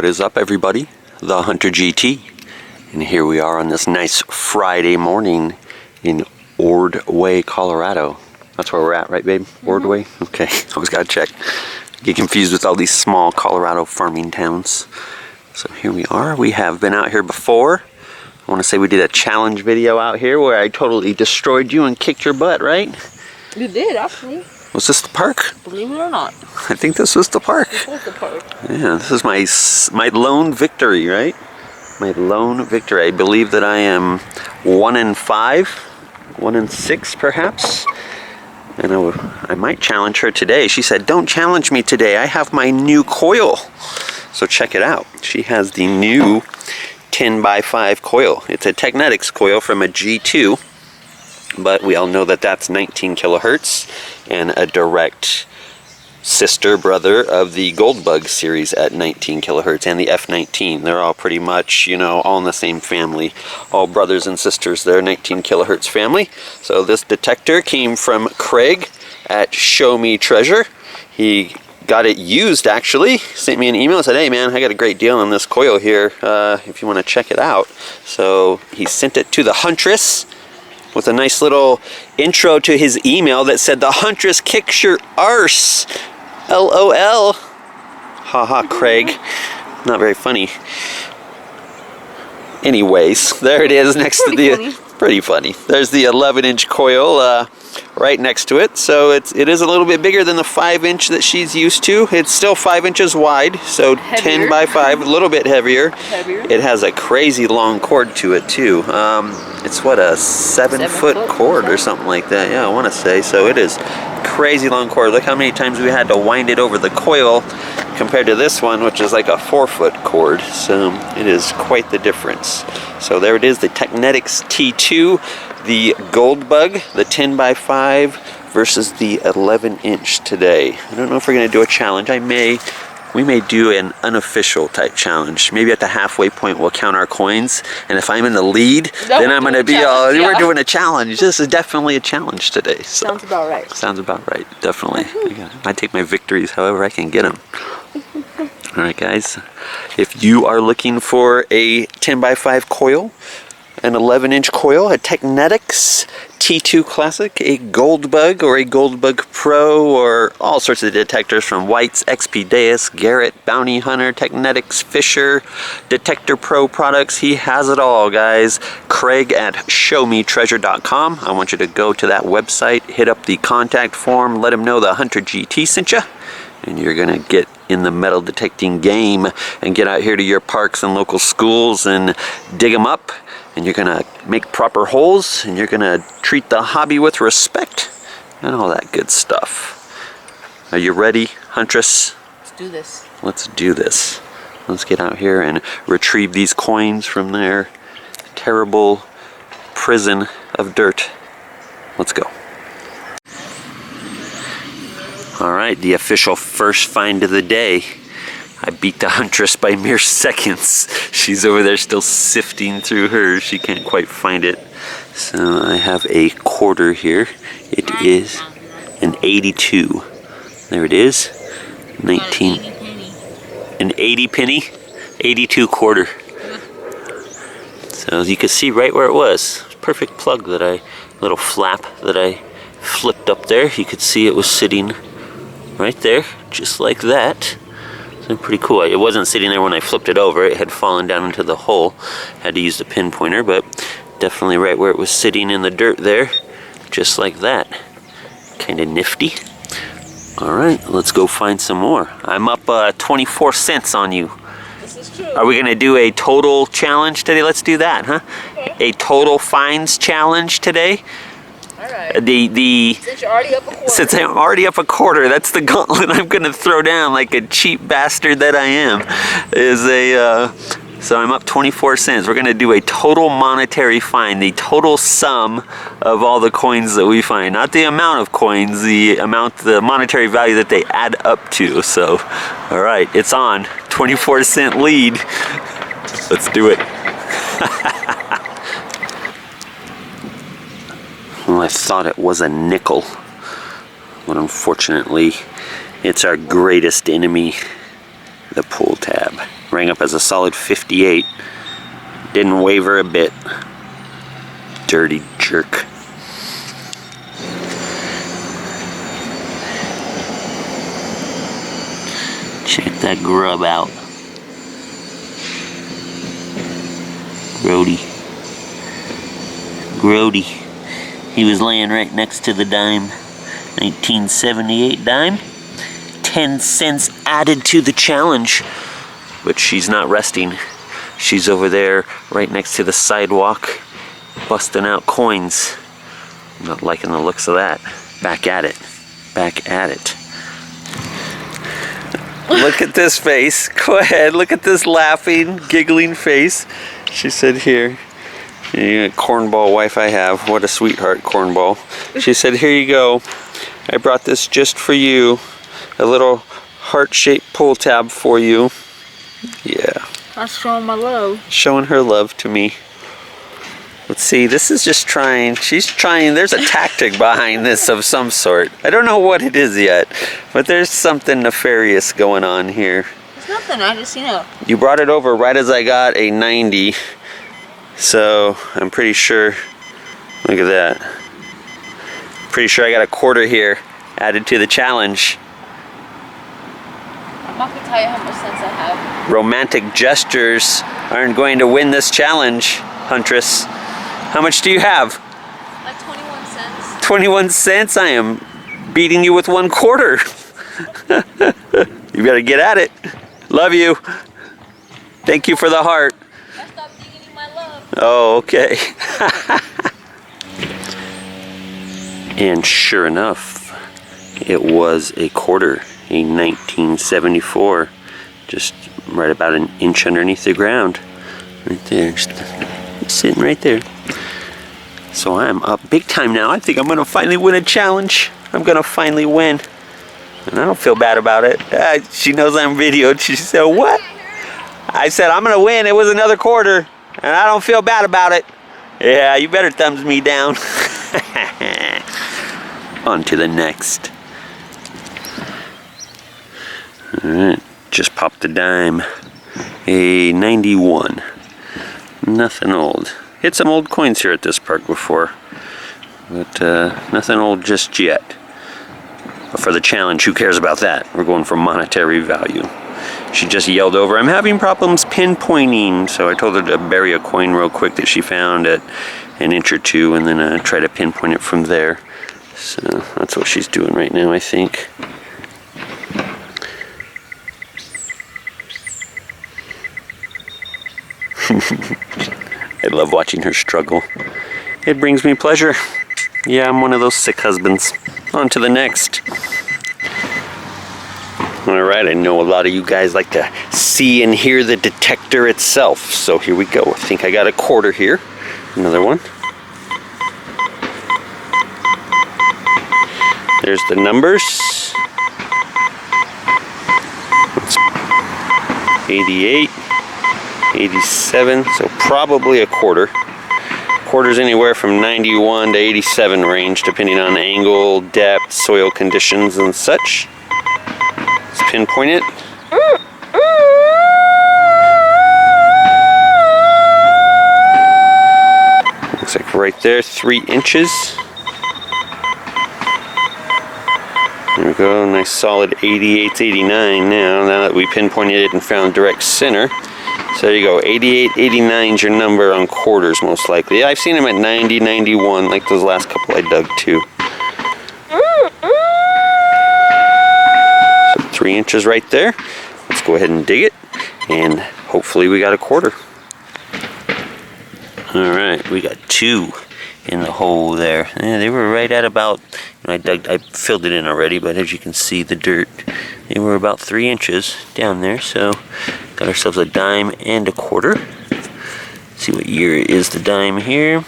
What is up, everybody? The Hunter GT, and here we are on this nice Friday morning in Ordway, Colorado. That's where we're at, right, babe? Ordway? Okay, always gotta check. Get confused with all these small Colorado farming towns. So here we are. We have been out here before. I want to say we did a challenge video out here where I totally destroyed you and kicked your butt, right? You did, actually. Was this the park? Believe it or not. I think this was the park. This was the park. Yeah, this is my lone victory, right? My lone victory. I believe that I am 1-5, 1-6 perhaps. And I might challenge her today. She said, "Don't challenge me today. I have my new coil." So check it out. She has the new 10x5 coil. It's a Technetics coil from a G2. But we all know that that's 19 kilohertz and a direct sister brother of the Goldbug series at 19 kilohertz and the F19. They're all pretty much, you know, all in the same family. All brothers and sisters. They're 19 kilohertz family. So this detector came from Craig at Show Me Treasure. He got it used, actually. Sent me an email and said, "Hey man, I got a great deal on this coil here if you want to check it out." So he sent it to the Huntress with a nice little intro to his email that said, "The Huntress kicks your arse. LOL. Haha, Craig." Not very funny. Anyways, there it is next to the... Pretty funny. There's the 11-inch coil right next to it. So it is a little bit bigger than the 5-inch that she's used to. It's still 5 inches wide, so heavier. 10x5, a little bit heavier. It has a crazy long cord to it too. It's what, a 7-foot cord or something like that. Yeah, I want to say. So it is crazy long cord. Look how many times we had to wind it over the coil compared to this one, which is like a 4-foot cord. So it is quite the difference. So there it is, the Technetics T2, the Goldbug, the 10x5 versus the 11-inch today. I don't know if we're going to do a challenge. We may do an unofficial type challenge. Maybe at the halfway point we'll count our coins, and if I'm in the lead, then I'm going to be all, we're doing a challenge. This is definitely a challenge today. So. Sounds about right. Sounds about right, definitely. I take my victories however I can get them. Alright guys, if you are looking for a 10x5 coil, an 11-inch coil, a Technetics T2 Classic, a Goldbug or a Goldbug Pro, or all sorts of detectors from White's, XP Deus, Garrett, Bounty Hunter, Technetics, Fisher, Detector Pro products, he has it all, guys. Craig at showmetreasure.com. I want you to go to that website, hit up the contact form, let him know the Hunter GT sent you, and you're going to get in the metal detecting game and get out here to your parks and local schools and dig them up, and you're gonna make proper holes, and you're gonna treat the hobby with respect and all that good stuff. Are you ready, Huntress? Let's do this. Let's do this. Let's get out here and retrieve these coins from their terrible prison of dirt. Let's go. Alright, the official first find of the day. I beat the Huntress by mere seconds. She's over there still sifting through hers. She can't quite find it. So I have a quarter here. It is an 82. There it is. 19. An 80 penny? 82 quarter. So as you can see right where it was. Perfect plug that little flap that I flipped up there. You could see it was sitting right there, just like that. So pretty cool. It wasn't sitting there when I flipped it over. It had fallen down into the hole. Had to use the pinpointer, but definitely right where it was sitting in the dirt there, just like that. Kind of nifty. Alright, let's go find some more. I'm up 24 cents on you. This is true. Are we going to do a total challenge today? Let's do that, huh? Okay. A total finds challenge today. Alright. Since you're already up a quarter. Since I'm already up a quarter, that's the gauntlet I'm gonna throw down like a cheap bastard that I am. So I'm up 24 cents. We're gonna do a total monetary find, the total sum of all the coins that we find. Not the amount of coins, the monetary value that they add up to. So, alright, it's on. 24 cent lead. Let's do it. Well, I thought it was a nickel, but unfortunately, it's our greatest enemy, the pull tab. Rang up as a solid 58. Didn't waver a bit. Dirty jerk. Check that grub out. Grody. He was laying right next to the dime. 1978 dime. 10 cents added to the challenge. But she's not resting. She's over there right next to the sidewalk, busting out coins. I'm not liking the looks of that. Back at it. Back at it. Look at this face. Go ahead. Look at this laughing, giggling face. She said, here. Cornball wife I have. What a sweetheart, Cornball. She said, here you go. I brought this just for you. A little heart-shaped pull tab for you. Yeah. That's showing my love. Showing her love to me. Let's see, this is just trying. She's trying. There's a tactic behind this of some sort. I don't know what it is yet, but there's something nefarious going on here. It's nothing. I just, You brought it over right as I got a 90. So I'm pretty sure. Look at that. Pretty sure I got a quarter here added to the challenge. I'm not gonna tell you how much sense I have. Romantic gestures aren't going to win this challenge, Huntress. How much do you have? Like 21 cents. 21 cents? I am beating you with 1 quarter. You better get at it. Love you. Thank you for the heart. I stopped digging in my love. Oh, okay. And sure enough, it was a quarter, a 1974, just right about an inch underneath the ground. Right there, just sitting right there. So I'm up big time now. I think I'm gonna finally win a challenge. I'm gonna finally win. And I don't feel bad about it. She knows I'm videoed. She said, what? I said, I'm gonna win. It was another quarter. And I don't feel bad about it. Yeah, you better thumbs me down. On to the next. Alright, just popped the dime. A 91. Nothing old. Hit some old coins here at this park before. But nothing old just yet. But for the challenge, who cares about that? We're going for monetary value. She just yelled over, I'm having problems pinpointing. So I told her to bury a coin real quick that she found at an inch or two and then try to pinpoint it from there. So that's what she's doing right now, I think. I love watching her struggle. It brings me pleasure. Yeah, I'm one of those sick husbands. On to the next. Alright, I know a lot of you guys like to see and hear the detector itself. So here we go. I think I got a quarter here. Another one. There's the numbers. It's 88, 87, so probably a quarter. Quarters anywhere from 91 to 87 range, depending on angle, depth, soil conditions, and such. Let's pinpoint it. Looks like right there, 3 inches. There we go, nice solid 88, 89 now that we pinpointed it and found direct center. So there you go, 88, 89 is your number on quarters most likely. I've seen them at 90, 91, like those last couple I dug too. So 3 inches right there. Let's go ahead and dig it, and hopefully we got a quarter. Alright, we got 2 in the hole there. Yeah, they were right at about, I filled it in already, but as you can see the dirt, they were about 3 inches down there, so got ourselves a dime and a quarter. Let's see what year is the dime here.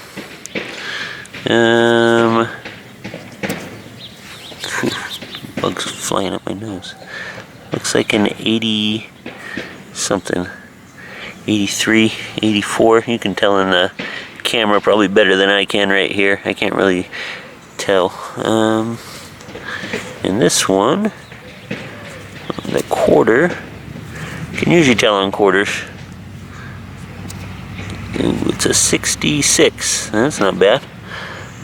Bugs flying up my nose. Looks like an 80 something. 83, 84. You can tell in the camera probably better than I can right here. I can't really tell. And this one, the quarter, Can usually tell on quarters. Ooh, it's a 66. That's not bad.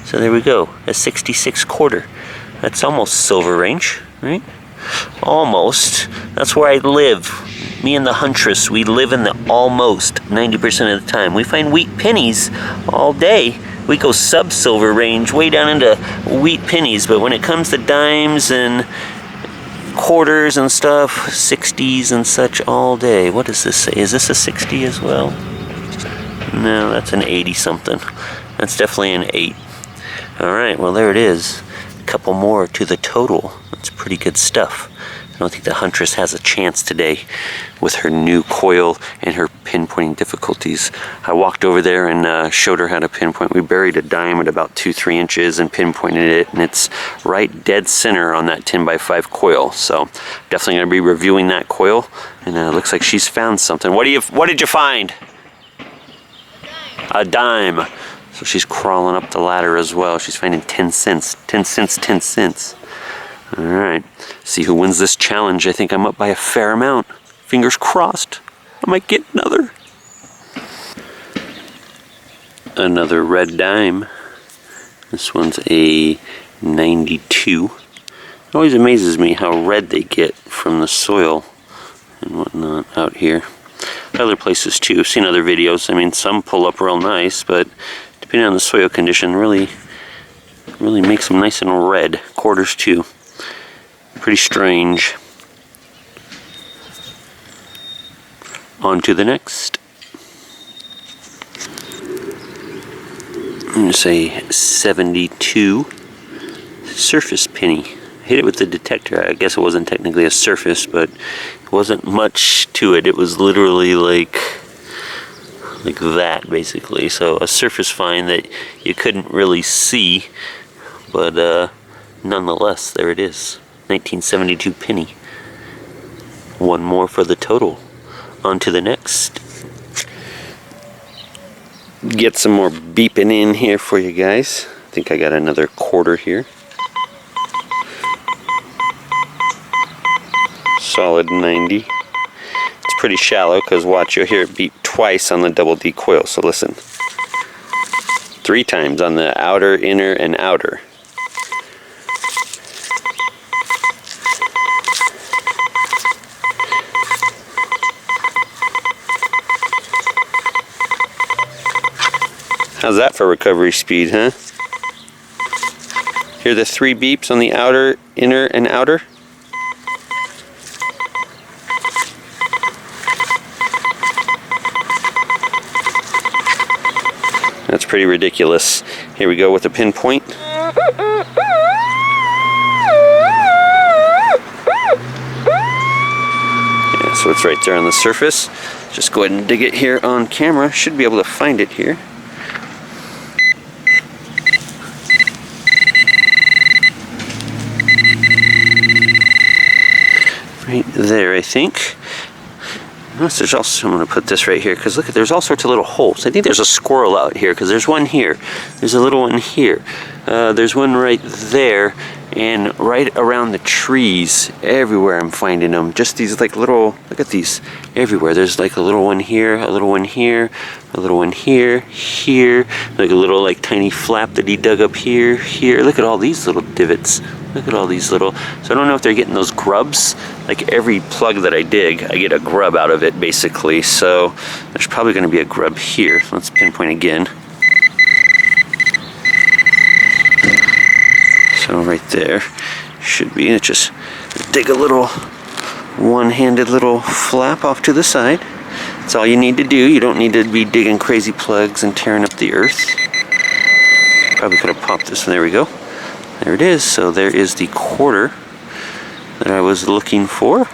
So there we go, a 66 quarter. That's almost silver range, right? Almost. That's where I live. Me and the Huntress, we live in the almost 90% of the time. We find wheat pennies all day. We go sub-silver range, way down into wheat pennies, but when it comes to dimes and quarters and stuff, 60s and such all day. What does this say? Is this a 60 as well? No, that's an 80 something. That's definitely an 8. Alright, well there it is. A couple more to the total. That's pretty good stuff. I don't think the Huntress has a chance today with her new coil and her pinpointing difficulties. I walked over there and showed her how to pinpoint. We buried a dime at about 2-3 inches and pinpointed it, and it's right dead center on that 10x5 coil. So definitely going to be reviewing that coil, and it looks like she's found something. What did you find? A dime. So she's crawling up the ladder as well. She's finding 10 cents. 10 cents, 10 cents. Alright, see who wins this challenge. I think I'm up by a fair amount. Fingers crossed. I might get another. Another red dime. This one's a 92. It always amazes me how red they get from the soil and whatnot out here. Other places too. I've seen other videos. I mean, some pull up real nice, but depending on the soil condition, really makes them nice and red. Quarters too. Pretty strange. On to the next. I'm going to say 72 surface penny. Hit it with the detector. I guess it wasn't technically a surface, but it wasn't much to it. It was literally like that, basically. So a surface find that you couldn't really see, but nonetheless, there it is. 1972 penny. One more for the total. On to the next. Get some more beeping in here for you guys. I think I got another quarter here. Solid 90. It's pretty shallow because watch, you'll hear it beep twice on the double D coil. So listen. 3 times on the outer, inner, and outer. How's that for recovery speed, huh? Hear the 3 beeps on the outer, inner, and outer? That's pretty ridiculous. Here we go with a pinpoint. Yeah, so it's right there on the surface. Just go ahead and dig it here on camera. Should be able to find it here. Right there, I think. Notice there's also, I'm going to put this right here because look, there's all sorts of little holes. I think there's a squirrel out here because there's one here. There's a little one here. There's one right there, and right around the trees everywhere I'm finding them. Just these like little, look at these everywhere. There's like a little one here, a little one here, a little one here, here. Like a little like tiny flap that he dug up here, here. Look at all these little divots. Look at all these little, so I don't know if they're getting those grubs. Like every plug that I dig, I get a grub out of it basically. So there's probably going to be a grub here. Let's pinpoint again. So right there should be, just dig a little one-handed little flap off to the side. That's all you need to do. You don't need to be digging crazy plugs and tearing up the earth. Probably could have popped this one. There we go. There it is. So there is the quarter that I was looking for.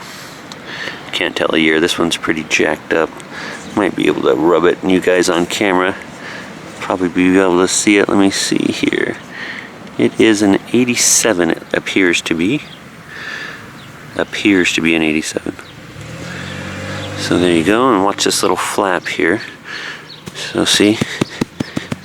Can't tell a year. This one's pretty jacked up. Might be able to rub it, and you guys on camera probably be able to see it. Let me see here. It is an 87, it appears to be. Appears to be an 87. So there you go, and watch this little flap here. So see,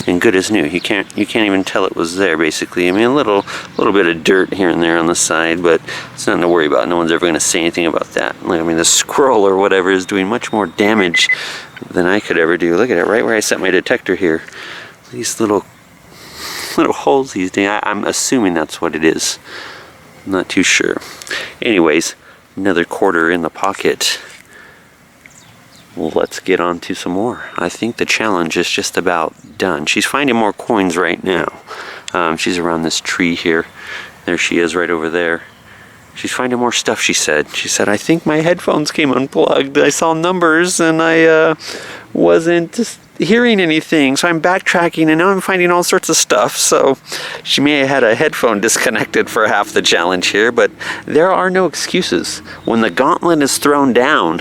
and good as new. You can't even tell it was there, basically. I mean, a little bit of dirt here and there on the side, but it's nothing to worry about. No one's ever going to say anything about that. I mean, the squirrel or whatever is doing much more damage than I could ever do. Look at it, right where I set my detector here. These little holes these days. I'm assuming that's what it is. I'm not too sure. Anyways, another quarter in the pocket. Well, let's get on to some more. I think the challenge is just about done. She's finding more coins right now. She's around this tree here. There she is right over there. She's finding more stuff, she said. She said, I think my headphones came unplugged. I saw numbers and I wasn't just hearing anything. So I'm backtracking and now I'm finding all sorts of stuff. So she may have had a headphone disconnected for half the challenge here, but there are no excuses. When the gauntlet is thrown down,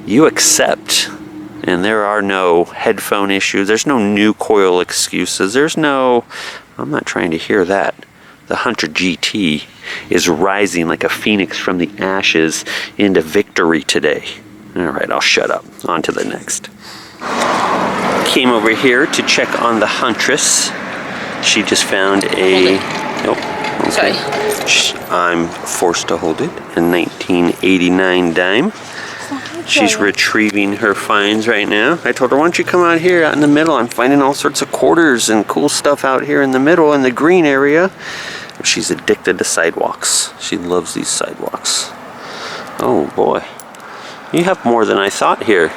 you accept, and there are no headphone issues. There's no new coil excuses. There's no, I'm not trying to hear that. The TheHunterGT is rising like a phoenix from the ashes into victory today. All right, I'll shut up. On to the next. Came over here to check on the Huntress. She just found a, nope. Okay. Sorry. I'm forced to hold it. A 1989 dime. She's retrieving her finds right now. I told her, why don't you come out here out in the middle? I'm finding all sorts of quarters and cool stuff out here in the middle in the green area. She's addicted to sidewalks. She loves these sidewalks. Oh boy. You have more than I thought here.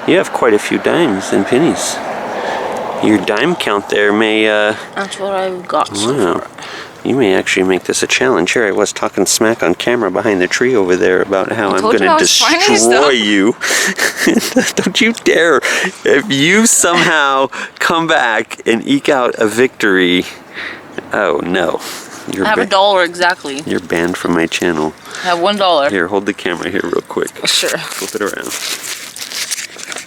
You have quite a few dimes and pennies. Your dime count there may... That's what I've got so far. You may actually make this a challenge. Here I was talking smack on camera behind the tree over there about how I'm going to destroy you. Don't you dare. If you somehow come back and eke out a victory, oh no. I have $1 exactly. You're banned from my channel. I have $1. Here, hold the camera here real quick. Sure. Flip it around.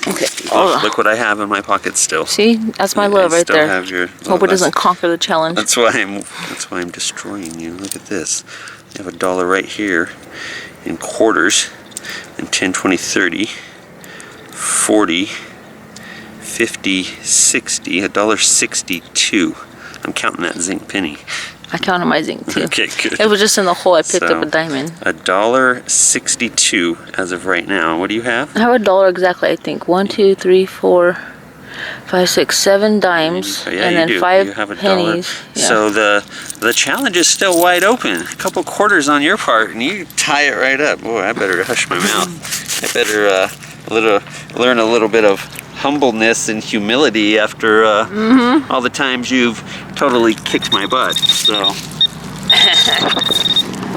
Okay. Look what I have in my pocket still. See, that's my love right there. Have your, Hope it doesn't conquer the challenge. That's why I'm destroying you. Look at this. You have $1 right here in quarters, and 10, 20, 30, 40, 50, 60, $1.62. I'm counting that zinc penny. I counted my zinc too. Okay, good. It was just in the hole. I picked up a diamond. $1.62 as of right now. What do you have? I have $1 exactly, I think. 1, 2, 3, 4, 5, 6, 7 dimes, Yeah, and then you do. 5 You have $1. pennies. Yeah. So the challenge is still wide open. A couple quarters on your part, and you tie it right up. Boy, I better hush my mouth. I better learn a little bit of humbleness and humility after all the times you've totally kicked my butt. So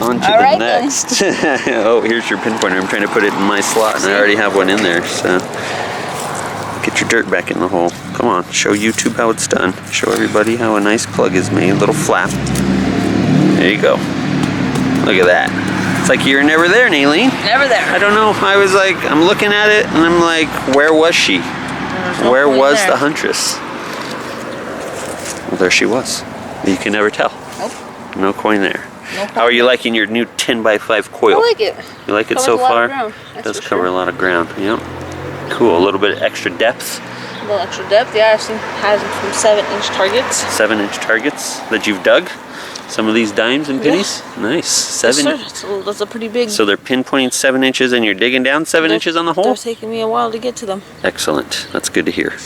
on to the next. Oh, here's your pinpointer. I'm trying to put it in my slot, and I already have one in there. So get your dirt back in the hole. Come on, show YouTube how it's done. Show everybody how a nice plug is made. A little flap. There you go. Look at that. It's like you're never there, Naylene. Never there. I don't know. I was like, I'm looking at it, and I'm like, where was she? Where was the Huntress? Well, there she was. You can never tell. Nope. No coin there. No How are you liking your new 10x5 coil? I like it. You like it Covers so a lot far? of ground, It does cover a lot of ground. Yep. Cool. A little bit of extra depth. A little extra depth. Yeah, I've seen has them from 7-inch targets. 7-inch targets that you've dug. Some of these dimes and pennies. Yeah. Nice. 7. Yes, sir. So that's a pretty big. So they're pinpointing 7 inches, and you're digging down 7 inches on the hole. They're taking me a while to get to them. Excellent. That's good to hear.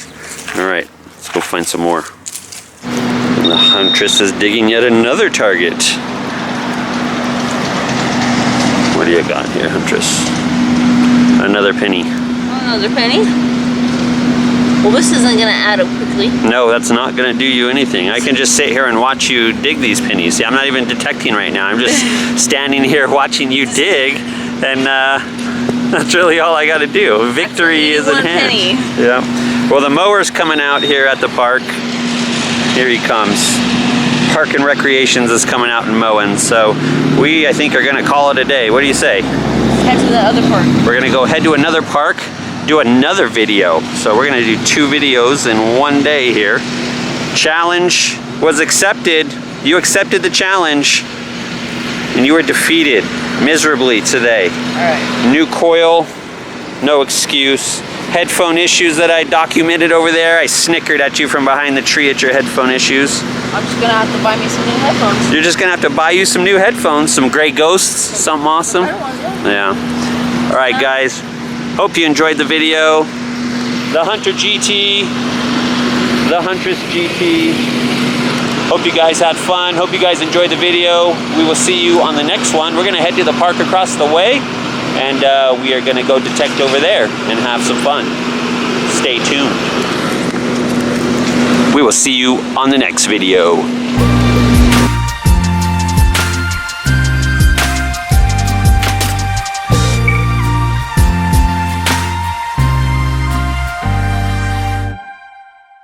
All right, let's go find some more. And the Huntress is digging yet another target. What do you got here, Huntress? Another penny. Another penny? Well, this isn't going to add up quickly. No, that's not going to do you anything. I can just sit here and watch you dig these pennies. See, I'm not even detecting right now. I'm just standing here watching you dig, and that's really all I got to do. Victory is in hand. Penny. Yeah. Well, the mower's coming out here at the park. Here he comes. Park and Recreations is coming out and mowing, so we, I think, are going to call it a day. What do you say? Head to the other park. We're going to go head to another park, do another video. So we're going to do 2 videos in one day here. Challenge was accepted. You accepted the challenge, and you were defeated miserably today. All right. New coil, no excuse. headphone issues that I documented over there. I snickered at you from behind the tree at your headphone issues. I'm just gonna have to buy me some new headphones. You're just gonna have to buy you some new headphones, some Grey Ghosts, something awesome. Yeah. All right, guys. Hope you enjoyed the video. The Hunter GT, the Huntress GT. Hope you guys had fun. Hope you guys enjoyed the video. We will see you on the next one. We're gonna head to the park across the way, and we are gonna go detect over there and have some fun. Stay tuned. We will see you on the next video.